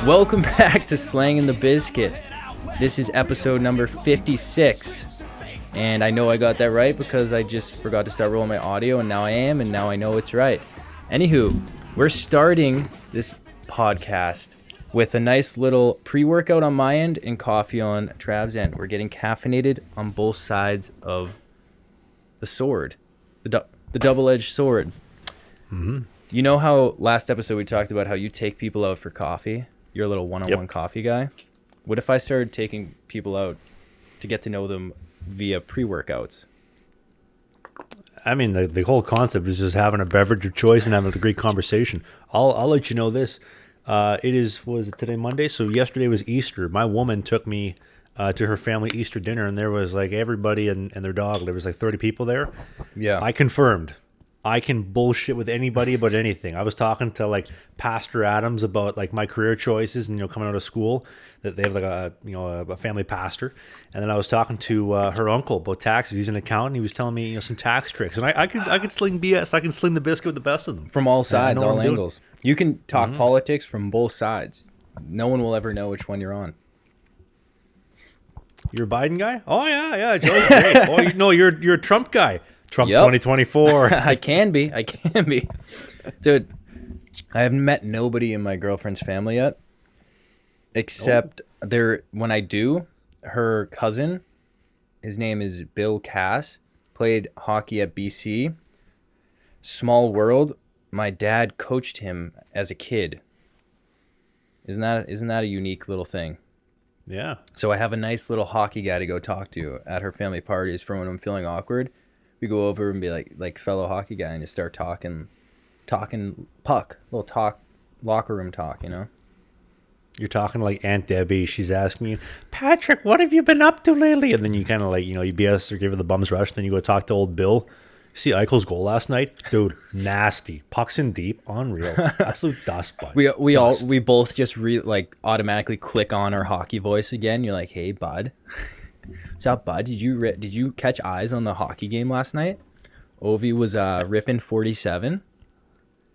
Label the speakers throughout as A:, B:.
A: Welcome back to Slangin The Bizkit. This is episode number 56. And I know I got that right because I just forgot to start rolling my audio, and now I am, and now I know it's right. Anywho, we're starting this podcast with a nice little pre-workout on my end and coffee on Trav's end. We're getting caffeinated on both sides of the sword, the double-edged sword. Mm-hmm. You know how last episode we talked about how you take people out for coffee? You're a little one-on-one coffee guy. What if I started taking people out to get to know them via pre-workouts?
B: I mean, the whole concept is just having a beverage of choice and having a great conversation. I'll let you know this. Was it today, Monday? So yesterday was Easter. My woman took me to her family Easter dinner, and there was like everybody and their dog. There was like 30 people there.
A: Yeah.
B: I confirmed. I can bullshit with anybody about anything. I was talking to like Pastor Adams about like my career choices and, coming out of school, that they have like a family pastor. And then I was talking to her uncle about taxes. He's an accountant. He was telling me, some tax tricks, and I could sling BS. I can sling the biscuit with the best of them.
A: From all sides, all angles. You can talk politics from both sides. No one will ever know which one you're on.
B: You're a Biden guy? Oh yeah, Joe's great. Oh, you're a Trump guy. Trump 2024.
A: I can be. Dude, I haven't met nobody in my girlfriend's family yet. Except when I do, her cousin, his name is Bill Cass, played hockey at BC. Small world. My dad coached him as a kid. Isn't that a unique little thing?
B: Yeah. So
A: I have a nice little hockey guy to go talk to at her family parties for when I'm feeling awkward. We go over and be like fellow hockey guy and just start talking puck, little talk, locker room talk,
B: You're talking like Aunt Debbie. She's asking you, Patrick, what have you been up to lately? And then you kind of you BS or give her the bum's rush. Then you go talk to old Bill. See Eichel's goal last night? Dude, nasty. Pucks in deep, unreal. Absolute dust bud.
A: We both just automatically click on our hockey voice again. You're like, hey, bud. What's up, bud? Did you catch eyes on the hockey game last night? Ovi was ripping 47.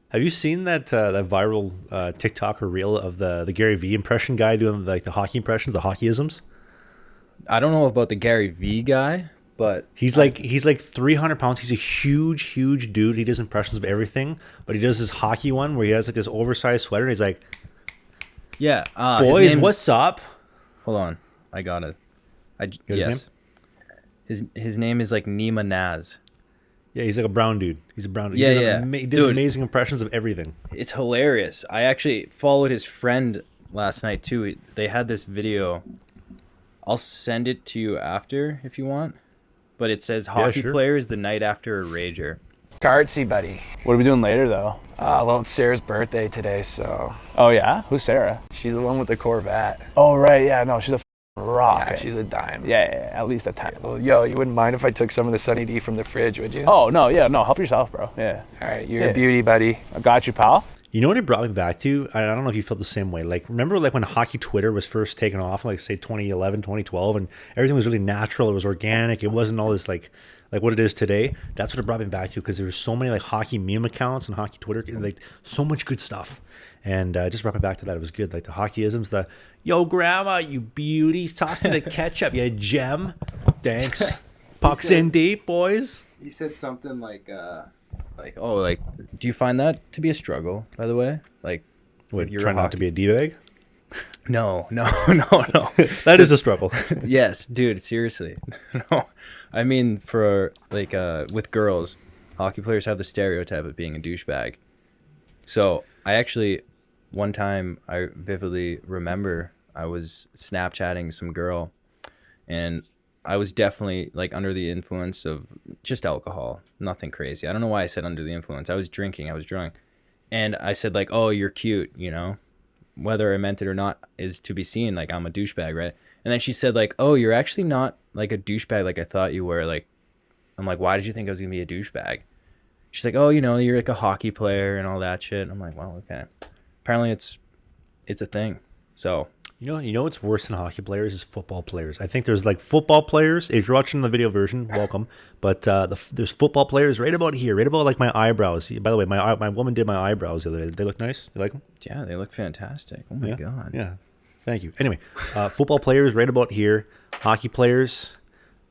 B: Have you seen that viral TikTok or reel of the Gary V impression guy doing the hockey impressions, the hockeyisms?
A: I don't know about the Gary V guy, but
B: he's like 300 pounds. He's a huge dude. He does impressions of everything, but he does this hockey one where he has like this oversized sweater. And he's like,
A: "Yeah,
B: boys, what's up?"
A: Hold on, I got it. Yes. His name is like Nima Naz.
B: Yeah, he's like a brown dude. He's a brown dude.
A: Yeah,
B: he does amazing impressions of everything.
A: It's hilarious. I actually followed his friend last night too. They had this video. I'll send it to you after if you want. But it says hockey players the night after a rager.
C: Artsy, buddy.
D: What are we doing later though?
C: Well, it's Sarah's birthday today, so.
D: Oh yeah? Who's Sarah?
C: She's the one with the Corvette.
D: Oh right, yeah, no, she's a rock.
C: Yeah, she's a dime.
D: Yeah, at least a 10.
C: Well, yo, you wouldn't mind if I took some of the Sunny D from the fridge, would you?
D: Oh, no, help yourself, bro. Yeah.
C: All right, you're a beauty, buddy.
D: I got you, pal.
B: You know what it brought me back to? I don't know if you felt the same way. Like, remember when hockey Twitter was first taken off, like say 2011, 2012, and everything was really natural, it was organic, it wasn't all this like what it is today? That's what it brought me back to, because there were so many like hockey meme accounts and hockey Twitter, like so much good stuff. And it just brought me back to that. It was good. Like the hockeyisms, the yo grandma, you beauties, toss me the ketchup, you gem. Thanks. Pucks in deep, boys.
A: He said something like do you find that to be a struggle, by the way? Like,
B: what, you're trying not to be a D-bag?
A: No.
B: That is a struggle.
A: Yes, dude, seriously. No. I mean, for with girls, hockey players have the stereotype of being a douchebag. So I actually, one time I vividly remember I was Snapchatting some girl, and I was definitely like under the influence of just alcohol, nothing crazy. I don't know why I said under the influence. I was drinking, I was drunk. And I said like, oh, you're cute, whether I meant it or not is to be seen. Like, I'm a douchebag, right? And then she said like, oh, you're actually not like a douchebag like I thought you were. Like, I'm like, why did you think I was gonna be a douchebag? She's like, oh, you're like a hockey player and all that shit. I'm like, well, okay. Apparently it's a thing. So
B: You know what's worse than hockey players is football players. I think there's like football players. If you're watching the video version, welcome. But there's football players right about here, right about like my eyebrows. By the way, my woman did my eyebrows the other day. They look nice. You like them?
A: Yeah, they look fantastic. Oh my god.
B: Yeah. Thank you. Anyway, football players right about here. Hockey players,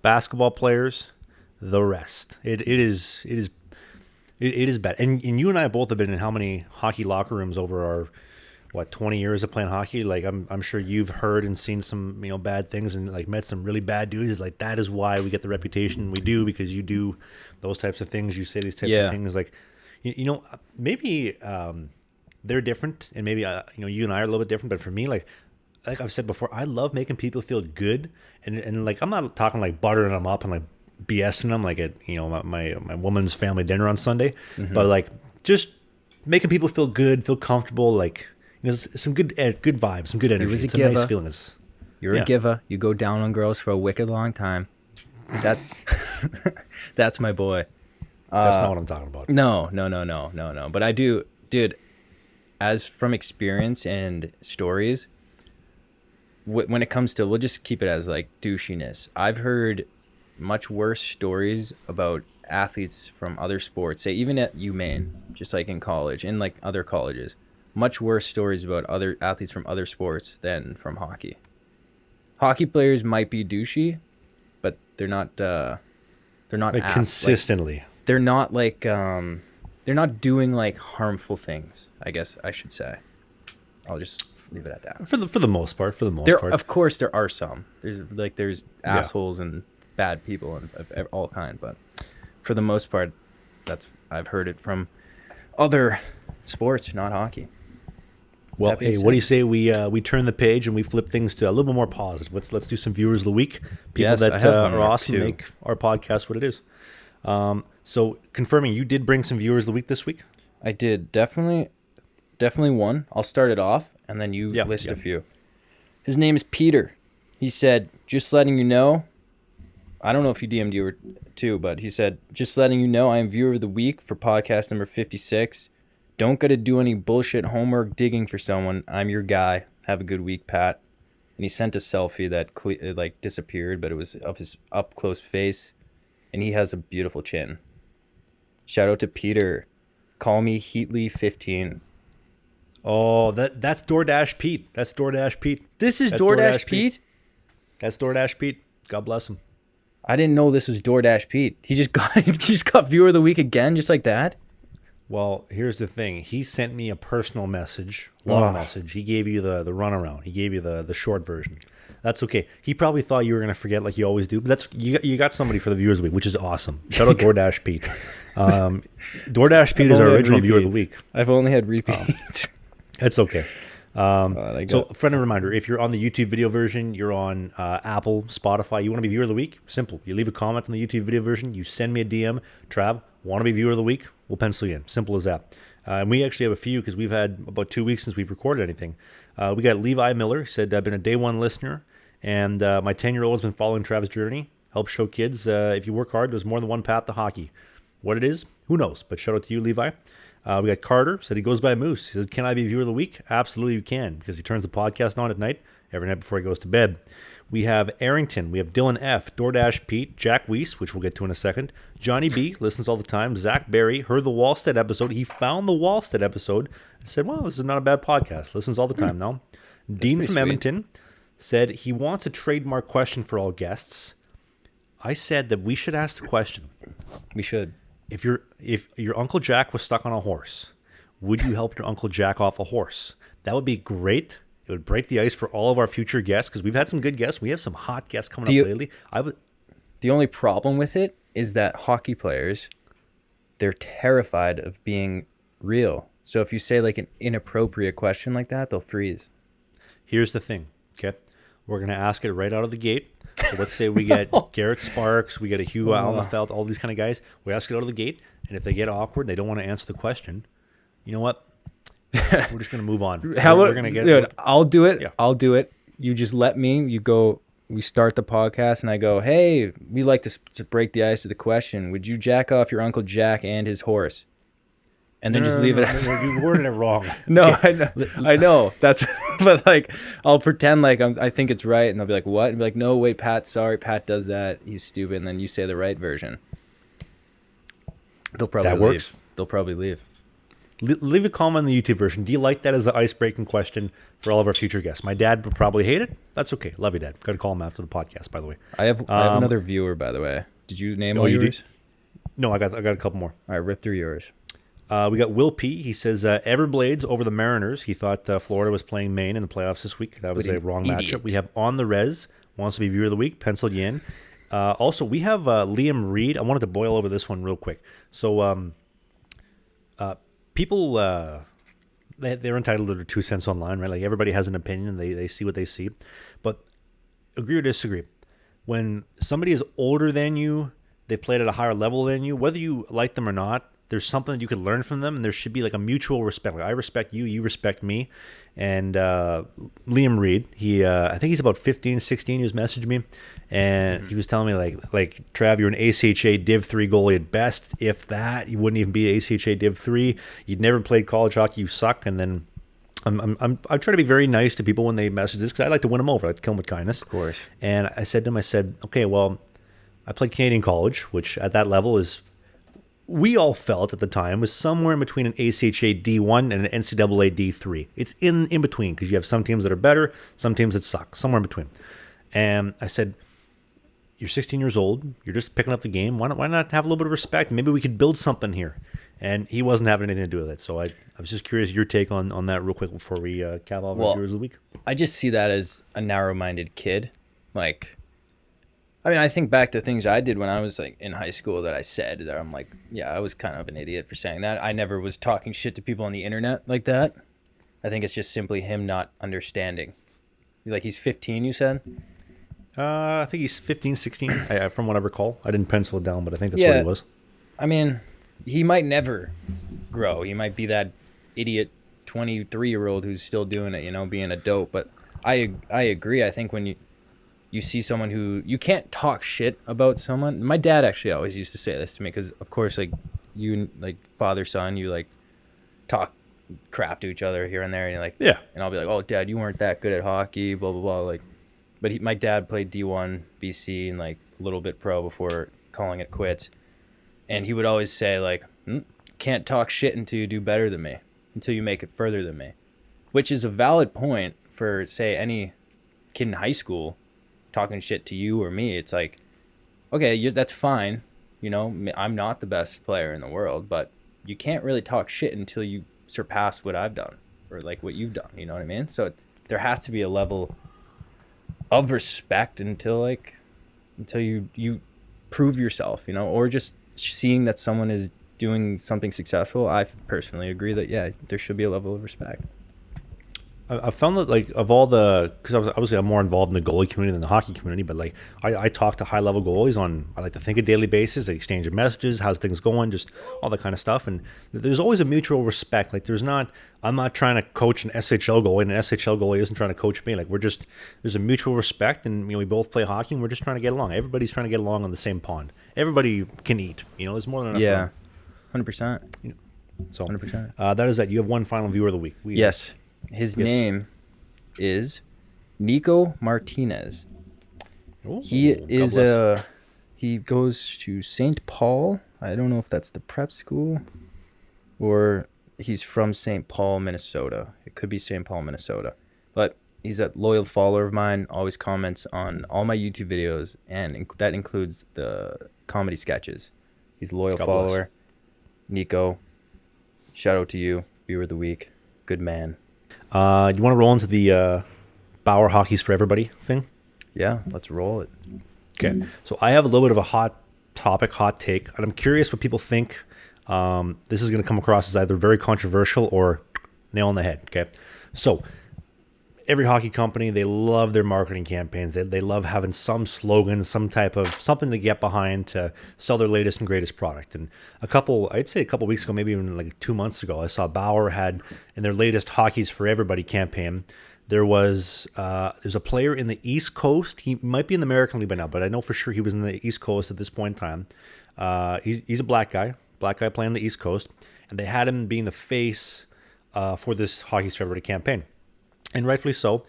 B: basketball players, the rest. It is bad. And you and I both have been in how many hockey locker rooms over our 20 years of playing hockey? Like I'm sure you've heard and seen some bad things and like met some really bad dudes. Like that is why we get the reputation we do, because you do those types of things. You say these types of things. Like maybe they're different, and maybe you and I are a little bit different. But for me, like I've said before, I love making people feel good, and like I'm not talking like buttering them up and like BSing them like at my woman's family dinner on Sunday, but like just making people feel good, feel comfortable, like some good vibes, some good energy.
A: was a
B: it's a nice
A: giver.
B: feeling.
A: You're a giver. You go down on girls for a wicked long time. That's that's my boy.
B: That's not what I'm talking about.
A: No. But I do, dude. As from experience and stories, when it comes to, we'll just keep it as like douchiness. I've heard much worse stories about athletes from other sports, say even at UMaine, just like in college, in like other colleges, much worse stories about other athletes from other sports than from hockey. Hockey players might be douchey, but they're not
B: Like consistently.
A: Like, they're not like they're not doing like harmful things, I guess I should say. I'll just leave it at that.
B: For the most part.
A: Of course there are some. There's assholes and bad people and of all kind, but for the most part, I've heard it from other sports, not hockey.
B: Well, hey, what do you say we turn the page and we flip things to a little bit more positive? Let's do some viewers of the week. People that are awesome, make our podcast what it is. So confirming, you did bring some viewers of the week this week?
A: I did. Definitely one. I'll start it off and then you list a few. His name is Peter. He said, just letting you know, I don't know if he DM'd you or too, but he said, just letting you know I am viewer of the week for podcast number 56. Don't got to do any bullshit homework digging for someone. I'm your guy. Have a good week, Pat. And he sent a selfie that disappeared, but it was of his up close face, and he has a beautiful chin. Shout out to Peter. Call me Heatley15.
B: Oh, that's DoorDash Pete. That's DoorDash Pete.
A: This is DoorDash Pete?
B: That's DoorDash Pete. God bless him.
A: I didn't know this was DoorDash Pete. He just got viewer of the week again, just like that.
B: Well, here's the thing. He sent me a personal message, long message. He gave you the runaround. He gave you the short version. That's okay. He probably thought you were gonna forget like you always do. But you got somebody for the viewers of the week, which is awesome. Shout out DoorDash Pete. DoorDash Pete is our original viewer of the week.
A: I've only had repeats.
B: That's okay. So, friendly reminder, if you're on the YouTube video version, you're on Apple, Spotify, you want to be viewer of the week, simple. You leave a comment on the YouTube video version, you send me a DM, Trav, want to be viewer of the week, we'll pencil you in. Simple as that. And we actually have a few because we've had about 2 weeks since we've recorded anything. We got Levi Miller, said, I've been a day one listener, and my 10-year-old has been following Trav's journey. Help show kids, if you work hard, there's more than one path to hockey. What it is, who knows? But shout out to you, Levi. We got Carter, said he goes by Moose. He says, can I be viewer of the week? Absolutely you can, because he turns the podcast on at night, every night before he goes to bed. We have Arrington. We have Dylan F., DoorDash Pete, Jack Weiss, which we'll get to in a second. Johnny B. listens all the time. Zach Berry heard the Wallstead episode. He found the Wallstead episode and said, well, this is not a bad podcast. Listens all the time now. Dean from Edmonton said he wants a trademark question for all guests. I said that we should ask the question.
A: We should.
B: If your Uncle Jack was stuck on a horse, would you help your Uncle Jack off a horse? That would be great. It would break the ice for all of our future guests, because we've had some good guests. We have some hot guests coming up lately.
A: The only problem with it is that hockey players, they're terrified of being real. So if you say like an inappropriate question like that, they'll freeze.
B: Here's the thing, okay? We're going to ask it right out of the gate. So let's say we get Garrett Sparks, we get a Hugh Allenfeld, all these kind of guys. We ask it out of the gate, and if they get awkward, they don't want to answer the question, you know what? We're just going to move on. We're going to get
A: dude, I'll do it. Yeah. I'll do it. You just let me. We start the podcast, and I go, hey, we like to break the ice to the question. Would you jack off your Uncle Jack and his horse? and then just leave it.
B: You worded it wrong.
A: No, I know. That's, but like, I'll pretend like I think it's right, and they'll be like, "What?" And be like, "No, wait, Pat. Sorry, Pat does that. He's stupid." And then you say the right version. They'll probably
B: That
A: leave.
B: works.
A: They'll probably leave.
B: Leave a comment on the YouTube version. Do you like that as an ice-breaking question for all of our future guests? My dad would probably hate it. That's okay. Love you, Dad. Got to call him after the podcast, by the way.
A: I have another viewer, by the way. Did you name all
B: you
A: yours?
B: do? No, I got a couple more.
A: All right, rip through yours.
B: We got Will P. He says Everblades over the Mariners. He thought Florida was playing Maine in the playoffs this week. That was a wrong matchup. We have On the Res, wants to be viewer of the week, penciled you in. Also, we have Liam Reed. I wanted to boil over this one real quick. So people, they're entitled to their 2 cents online, right? Like everybody has an opinion. They see what they see. But agree or disagree. When somebody is older than you, they played at a higher level than you, whether you like them or not, there's something that you could learn from them, and there should be like a mutual respect. Like I respect you, you respect me. And Liam Reed, I think he's about 15, 16, he was messaging me, and he was telling me like Trav, you're an ACHA Div 3 goalie at best. If that, you wouldn't even be ACHA Div 3. You'd never played college hockey, you suck. And then I try to be very nice to people when they message this because I like to win them over. I like to kill them with kindness.
A: Of course.
B: And I said to him, okay, well, I played Canadian college, which at that level is, we all felt at the time, was somewhere in between an ACHA D1 and an NCAA D3. It's in between because you have some teams that are better, some teams that suck, somewhere in between. And I said, you're 16 years old, you're just picking up the game. Why not have a little bit of respect? Maybe we could build something here. And he wasn't having anything to do with it. So I was just curious your take on that real quick before we cap off our viewers of the week.
A: I just see that as a narrow-minded kid. Like, I mean, I think back to things I did when I was like in high school that I said that I'm like, yeah, I was kind of an idiot for saying that. I never was talking shit to people on the internet like that. I think it's just simply him not understanding. Like he's 15, you said?
B: I think he's 15, 16, from what I recall. I didn't pencil it down, but I think that's what he was.
A: I mean, he might never grow. He might be that idiot 23-year-old who's still doing it, you know, being a dope. But I agree. I think when you see someone who you can't talk shit about someone. My dad actually always used to say this to me because, of course, like you, like father son, you like talk crap to each other here and there, and you're like,
B: yeah.
A: And I'll be like, oh, Dad, you weren't that good at hockey, blah blah blah. Like, but my dad played D1 BC and like a little bit pro before calling it quits, and he would always say like, can't talk shit until you do better than me, until you make it further than me, which is a valid point for say any kid in high school. Talking shit to you or me, it's like, okay, that's fine. You know, I'm not the best player in the world, but you can't really talk shit until you surpass what I've done or like what you've done. You know what I mean? So there has to be a level of respect until you prove yourself, you know, or just seeing that someone is doing something successful. I personally agree that, yeah, there should be a level of respect.
B: I found that like of all because I'm more involved in the goalie community than the hockey community, but like I talk to high level goalies I like to think a daily basis, I exchange of messages, how's things going, just all that kind of stuff, and there's always a mutual respect. Like I'm not trying to coach an SHL goalie, and an SHL goalie isn't trying to coach me. Like there's a mutual respect, and you know we both play hockey, and we're just trying to get along. Everybody's trying to get along on the same pond. Everybody can eat. You know, there's more than enough.
A: Yeah, 100%.
B: So
A: 100%.
B: That is that. You have one final viewer of the week.
A: Yes. His name is Nico Martinez.
B: Ooh,
A: he goes to St. Paul. I don't know if that's the prep school or he's from St. Paul, Minnesota. It could be St. Paul, Minnesota. But he's a loyal follower of mine, always comments on all my YouTube videos, and that includes the comedy sketches. He's a loyal follower. Bless. Nico, shout out to you, viewer of the week. Good man.
B: You want to roll into the Bauer Hockey's for Everybody thing?
A: Yeah, let's roll it.
B: Okay. So I have a little bit of a hot take, and I'm curious what people think. This is going to come across as either very controversial or nail on the head. Okay. So every hockey company, they love their marketing campaigns. They love having some slogan, some type of something to get behind to sell their latest and greatest product. And I'd say a couple weeks ago, maybe even like 2 months ago, I saw Bauer had in their latest Hockey's for Everybody campaign. There's a player in the East Coast. He might be in the American League by now, but I know for sure he was in the East Coast at this point in time. He's a black guy playing the East Coast. and they had him being the face for this Hockey's for Everybody campaign, and rightfully so.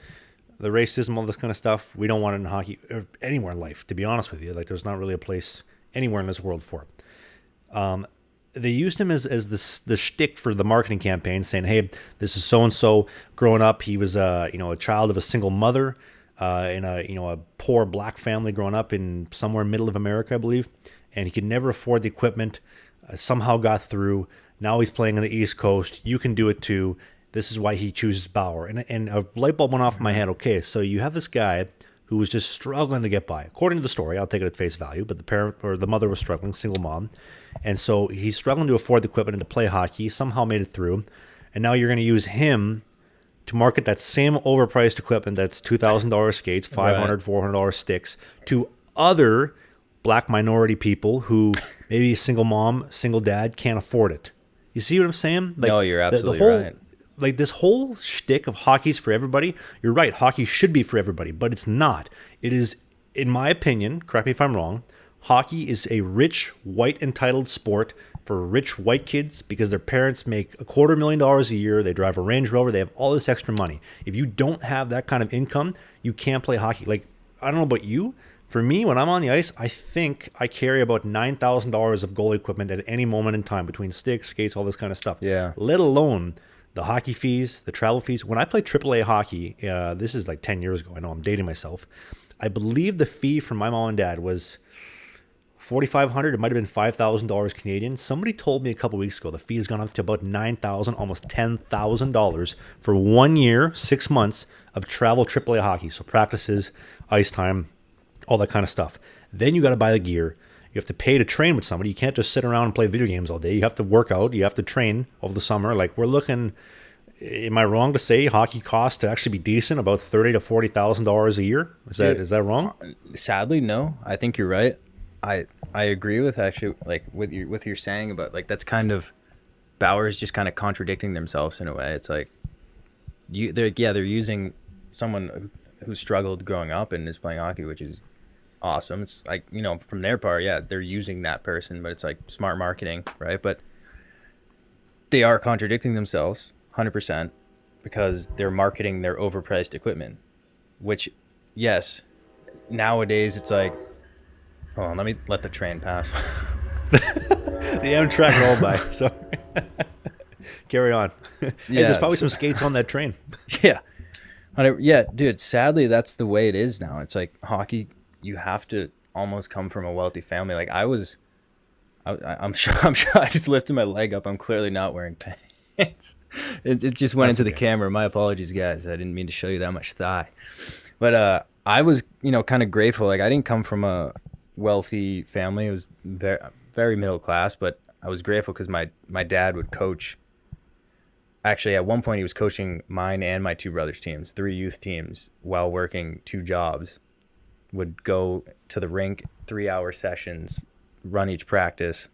B: The racism, all this kind of stuff, we don't want it in hockey or anywhere in life, to be honest with you. Like, there's not really a place anywhere in this world for it. They used him as the shtick for the marketing campaign, saying, "Hey, this is so and so. Growing up, he was a child of a single mother in a poor black family growing up in somewhere middle of America, I believe, and he could never afford the equipment. Somehow got through. Now he's playing on the East Coast. You can do it too. This is why he chooses Bauer." And a light bulb went off in my head. Okay, so you have this guy who was just struggling to get by. According to the story, I'll take it at face value, but the parent or the mother was struggling, single mom. And so he's struggling to afford the equipment and to play hockey, somehow made it through. And now you're going to use him to market that same overpriced equipment that's $2,000 skates, $500, $400 sticks to other black minority people who maybe single mom, single dad can't afford it. You see what I'm saying? Like,
A: no, you're absolutely right.
B: Like, this whole shtick of hockey's for everybody, you're right, hockey should be for everybody, but it's not. It is, in my opinion, correct me if I'm wrong, hockey is a rich, white, entitled sport for rich white kids because their parents make $250,000 a year, they drive a Range Rover, they have all this extra money. If you don't have that kind of income, you can't play hockey. Like, I don't know about you, for me, when I'm on the ice, I think I carry about $9,000 of goalie equipment at any moment in time between sticks, skates, all this kind of stuff.
A: Yeah.
B: Let alone the hockey fees, the travel fees. When I played AAA hockey, this is like 10 years ago. I know I'm dating myself. I believe the fee from my mom and dad was $4,500. It might have been $5,000 Canadian. Somebody told me a couple weeks ago the fee has gone up to about $9,000, almost $10,000 for 1 year, 6 months of travel AAA hockey. So practices, ice time, all that kind of stuff. Then you got to buy the gear. You have to pay to train with somebody. You can't just sit around and play video games all day. You have to work out. You have to train over the summer. Like, we're looking, am I wrong to say hockey costs to actually be decent about $30,000 to $40,000 a year? Is that wrong?
A: Sadly, no. I think you're right. I agree with actually, like, with your saying about, like, that's kind of, Bauer is just kind of contradicting themselves in a way. It's like they're using someone who struggled growing up and is playing hockey, which is awesome. It's like, from their part, yeah, they're using that person, but it's like smart marketing, right? But they are contradicting themselves 100% because they're marketing their overpriced equipment, which, yes, nowadays it's like, hold on, let me let the train pass.
B: The Amtrak rolled by. Sorry. Carry on. Hey, there's probably some skates on that train.
A: Yeah. Yeah, dude, sadly, that's the way it is now. It's like hockey, you have to almost come from a wealthy family. Like, I'm sure I just lifted my leg up. I'm clearly not wearing pants. It just went into the camera. My apologies, guys. I didn't mean to show you that much thigh. But I was, kind of grateful. Like, I didn't come from a wealthy family. It was very, very middle class, but I was grateful because my dad would coach. Actually, at one point, he was coaching mine and my two brothers' teams, 3 youth teams, while working 2 jobs. Would go to the rink, 3-hour sessions, run each practice,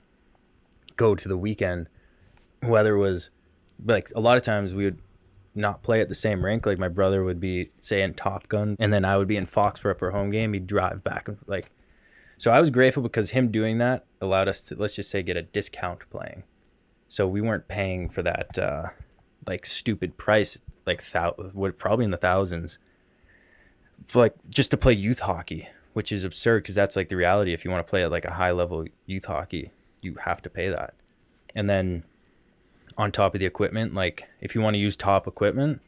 A: go to the weekend. Weather was, like, a lot of times we would not play at the same rink. Like, my brother would be, say, in Top Gun, and then I would be in Foxborough for a home game. He'd drive back and, like, so I was grateful because him doing that allowed us to, let's just say, get a discount playing. So we weren't paying for that, like, stupid price, like, probably in the thousands, for, like, just to play youth hockey, which is absurd because that's, like, the reality. If you want to play at, like, a high level youth hockey, you have to pay that. And then on top of the equipment, like, if you want to use top equipment,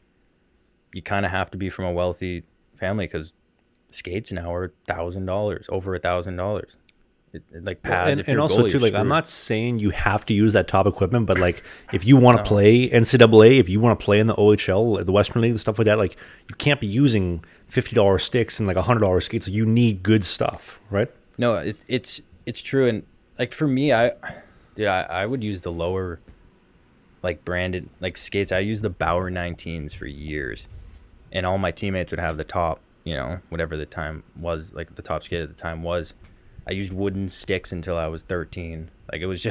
A: you kind of have to be from a wealthy family because skates now are $1,000, over $1,000. Like, pads,
B: and also too, like, I'm not saying you have to use that top equipment, but, like, if you want to play NCAA, if you want to play in the OHL, the Western League, stuff like that, like, you can't be using $50 sticks and like $100 skates. You need good stuff, right?
A: No, it's true. And, like, for me, I would use the lower, like, branded, like, skates. I used the Bauer 19s for years, and all my teammates would have the top, whatever the time was, like, the top skate at the time was. I used wooden sticks until I was 13. Like, it was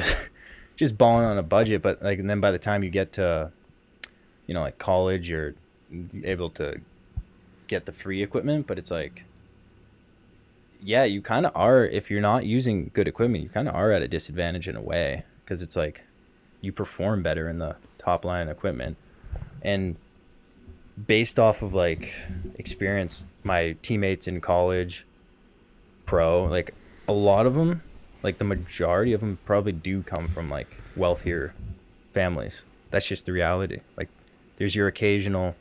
A: just balling on a budget. But, like, and then by the time you get to, like, college, you're able to get the free equipment. But it's like, yeah, you kind of are, if you're not using good equipment, you kind of are at a disadvantage in a way. Because it's like, you perform better in the top line equipment. And based off of like experience, my teammates in college, pro, like a lot of them, like the majority of them probably do come from like wealthier families. That's just the reality. Like there's your occasional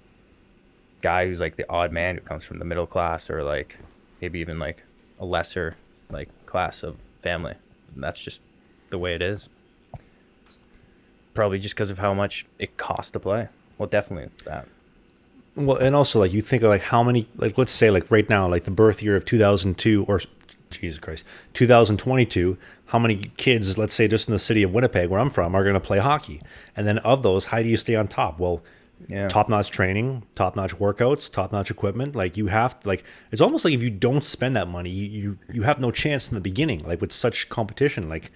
A: guy who's like the odd man who comes from the middle class or like maybe even like a lesser like class of family. And that's just the way it is. Probably just because of how much it costs to play. Well, definitely that.
B: Well, and also like you think of like how many, like let's say like right now, like the birth year of 2002 or Jesus Christ, 2022, how many kids, let's say just in the city of Winnipeg where I'm from, are going to play hockey? And then of those, how do you stay on top? Well, top-notch training, top-notch workouts, top-notch equipment. Like you have to, like, it's almost like if you don't spend that money, you have no chance in the beginning, like with such competition. Like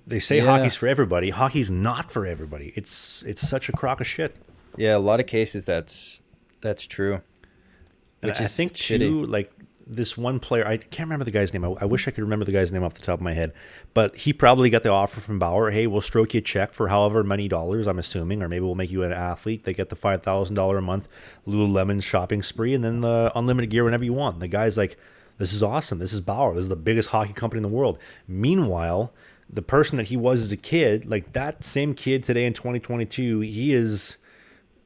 B: they say hockey's for everybody. Hockey's not for everybody. It's such a crock of shit.
A: Yeah, a lot of cases that's true.
B: And I think too, like this one player, I can't remember the guy's name. I wish I could remember the guy's name off the top of my head, but he probably got the offer from Bauer. Hey, we'll stroke you a check for however many dollars, I'm assuming, or maybe we'll make you an athlete. They get the $5,000 a month Lululemon shopping spree, and then the unlimited gear whenever you want. The guy's like, this is awesome. This is Bauer. This is the biggest hockey company in the world. Meanwhile, the person that he was as a kid, like that same kid today in 2022, he is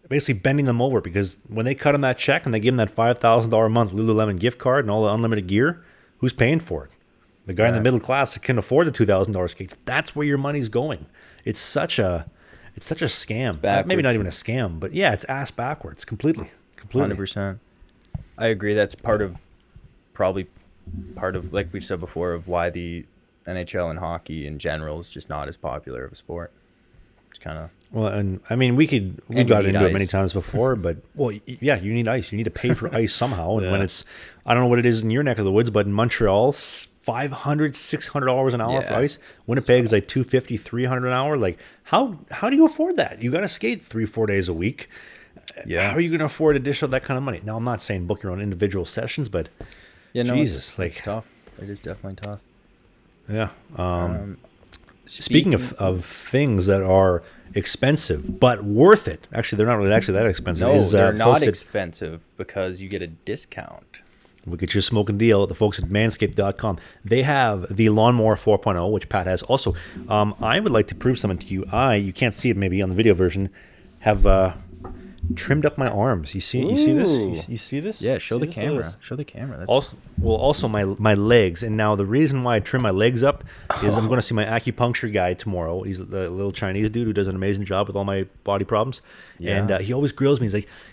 B: basically bending them over because when they cut him that check and they give him that $5,000 a month Lululemon gift card and all the unlimited gear, who's paying for it? The guy in the middle class that can afford the $2,000 skates. That's where your money's going. It's such a scam. Maybe not even a scam, but yeah, it's ass backwards completely.
A: 100%. I agree. That's probably part of, like we've said before, of why the NHL and hockey in general is just not as popular of a sport. It's kind of. Well,
B: and I mean, we've got into it many times before, but yeah, you need ice. You need to pay for ice somehow. And when it's, I don't know what it is in your neck of the woods, but in Montreal, $500, $600 an hour for ice. Winnipeg is like $250, $300 an hour. Like, how do you afford that? You got to skate 3-4 days a week. Yeah. How are you going to afford to dish out that kind of money? Now, I'm not saying book your own individual sessions, but Jesus,
A: it's tough. It is definitely tough.
B: Yeah. Speaking of things that are expensive but worth it, actually they're not really actually that expensive.
A: No, they're not expensive because you get a discount.
B: We get you a smoking deal. The folks at Manscaped.com. They have the Lawnmower 4.0, which Pat has. Also, I would like to prove something to you. You can't see it maybe on the video version, have trimmed up my arms. You see this? You see this?
A: Yeah, show the camera. Show the camera.
B: That's also my legs. And now the reason why I trim my legs up is I'm going to see my acupuncture guy tomorrow. He's the little Chinese dude who does an amazing job with all my body problems. Yeah. And he always grills me.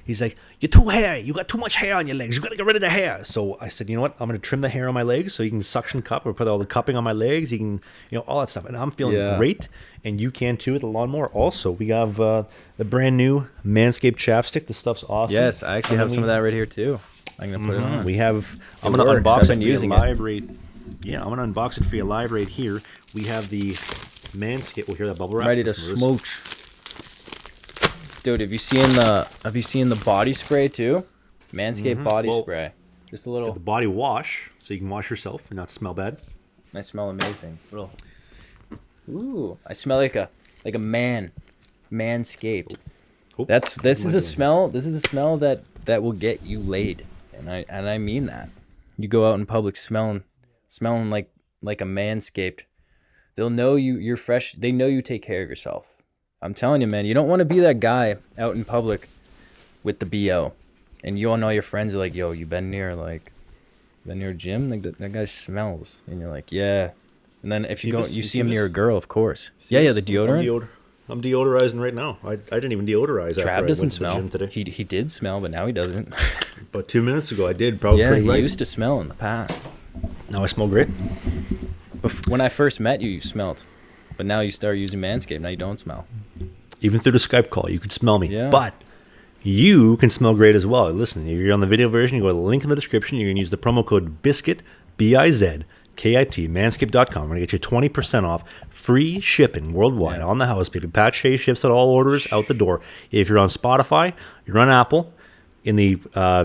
B: He's like, you're too hairy. You got too much hair on your legs. You got to get rid of the hair. So I said, you know what? I'm going to trim the hair on my legs so you can suction cup or put all the cupping on my legs. You can, all that stuff. And I'm feeling great. And you can too with the lawnmower. Also, we have the brand new Manscaped chapstick. This stuff's awesome.
A: Yes, I actually have some of that right here too. I'm gonna put it on.
B: We have. I'm gonna unbox it for you live right. Yeah, I'm gonna unbox it for you live right here. We have the Manscaped. We'll hear that bubble wrap.
A: Ready to smooch. Dude, have you seen the body spray too? Manscaped body spray. Just a little.
B: The body wash, so you can wash yourself and not smell bad.
A: I smell amazing. Ooh, I smell like a man. Manscaped. This is a smell that will get you laid. And I mean that. You go out in public smelling like a Manscaped. They'll know you're fresh. They know you take care of yourself. I'm telling you, man, you don't want to be that guy out in public with the BO. And you all know your friends are like, yo, you been near a gym? Like that guy smells. And you're like, yeah. And then if you see him near a girl, of course. Yeah, the deodorant.
B: I'm deodorizing right now. I didn't even deodorize after I went to the gym today.
A: He did smell, but now he doesn't.
B: But 2 minutes ago I did, probably.
A: Yeah, he used to smell in the past.
B: Now I smell great.
A: When I first met you, you smelled. But now you start using Manscaped, now you don't smell. Even
B: through the Skype call, you could smell me.
A: Yeah.
B: But you can smell great as well. Listen, if you're on the video version, you go to the link in the description. You can use the promo code BIZKIT, BIZKIT, Manscaped.com. We're going to get you 20% off, free shipping worldwide on the house, baby. Pat Shea ships at all orders out the door. If you're on Spotify, you're on Apple, in the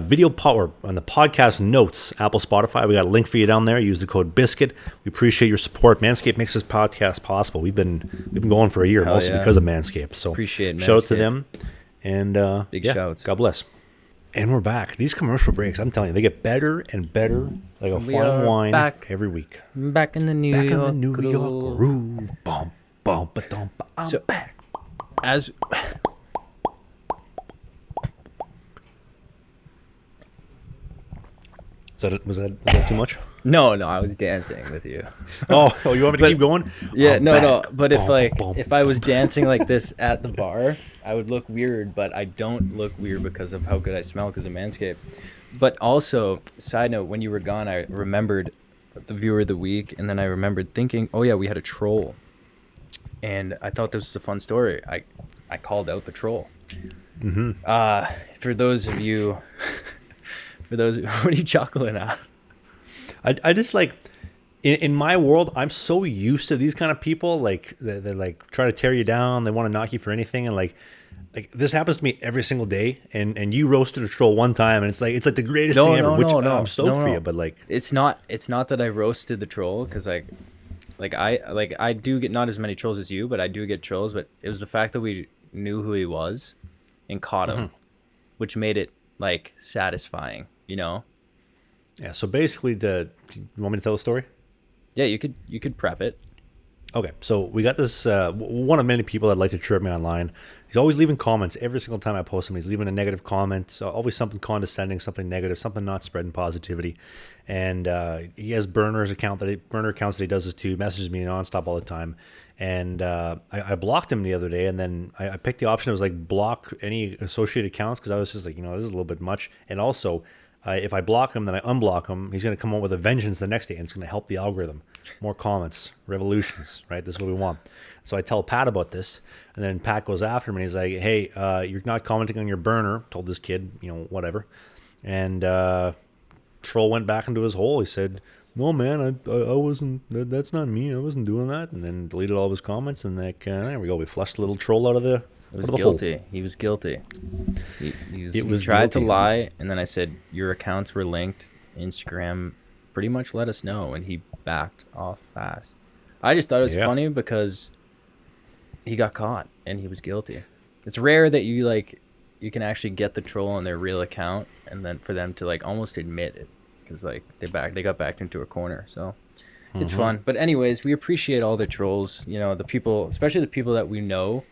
B: video power on the podcast notes, Apple, Spotify. We got a link for you down there. Use the code Bizkit. We appreciate your support. Manscaped makes this podcast possible. We've been going for a year, mostly because of Manscaped. So
A: appreciate
B: shout out to
A: Manscaped.
B: them, and
A: Big shouts.
B: God bless. And we're back. These commercial breaks, I'm telling you, they get better and better, like a fine wine every week.
A: Back in the New
B: Back
A: York
B: in the New York groove. Bum, bum, ba-dum, ba. I'm
A: So-
B: back.
A: As
B: Was that too much?
A: no, I was dancing with you.
B: Oh, you want me to keep going?
A: Yeah,
B: I'm
A: no.
B: back.
A: But if
B: Bum,
A: like
B: bum,
A: if I was dancing like this at the bar, I would look weird. But I don't look weird because of how good I smell because of Manscaped. But also, side note, when you were gone, I remembered the viewer of the week, and then I remembered thinking, oh yeah, we had a troll, and I thought this was a fun story. I called out the troll.
B: Mm-hmm.
A: For those of you, what are you chuckling at?
B: I just like in my world, I'm so used to these kind of people. Like they like try to tear you down. They want to knock you for anything, and like this happens to me every single day. And you roasted a troll one time, and it's like the greatest thing ever. Which I'm stoked for you, but like
A: it's not that I roasted the troll because I do get not as many trolls as you, but I do get trolls. But it was the fact that we knew who he was and caught him, which made it like satisfying, you know.
B: Yeah. So basically, you want me to tell the story?
A: Yeah, you could prep it.
B: Okay, so we got this one of many people that like to chirp me online. He's always leaving comments every single time I post him. He's leaving a negative comment, always something condescending, something negative, something not spreading positivity. And he has burner accounts that he does this to. Messages me nonstop all the time. And I blocked him the other day, and then I picked the option that was like block any associated accounts because I was just like, this is a little bit much. And also, if I block him, then I unblock him, he's going to come up with a vengeance the next day, and it's going to help the algorithm. More comments, revolutions, right? This is what we want. So I tell Pat about this, and then Pat goes after me, and he's like, hey, you're not commenting on your burner. Told this kid, whatever. And troll went back into his hole. He said, no, man, I wasn't, that's not me. I wasn't doing that. And then deleted all of his comments, and there we go. We flushed the little troll out of the
A: It was guilty. He was guilty. He tried to lie, and then I said, your accounts were linked. Instagram pretty much let us know, and he backed off fast. I just thought it was funny because he got caught, and he was guilty. It's rare that you can actually get the troll on their real account, and then for them to almost admit it, because they got backed into a corner. So it's fun. But anyways, we appreciate all the trolls. The people, especially the people that we know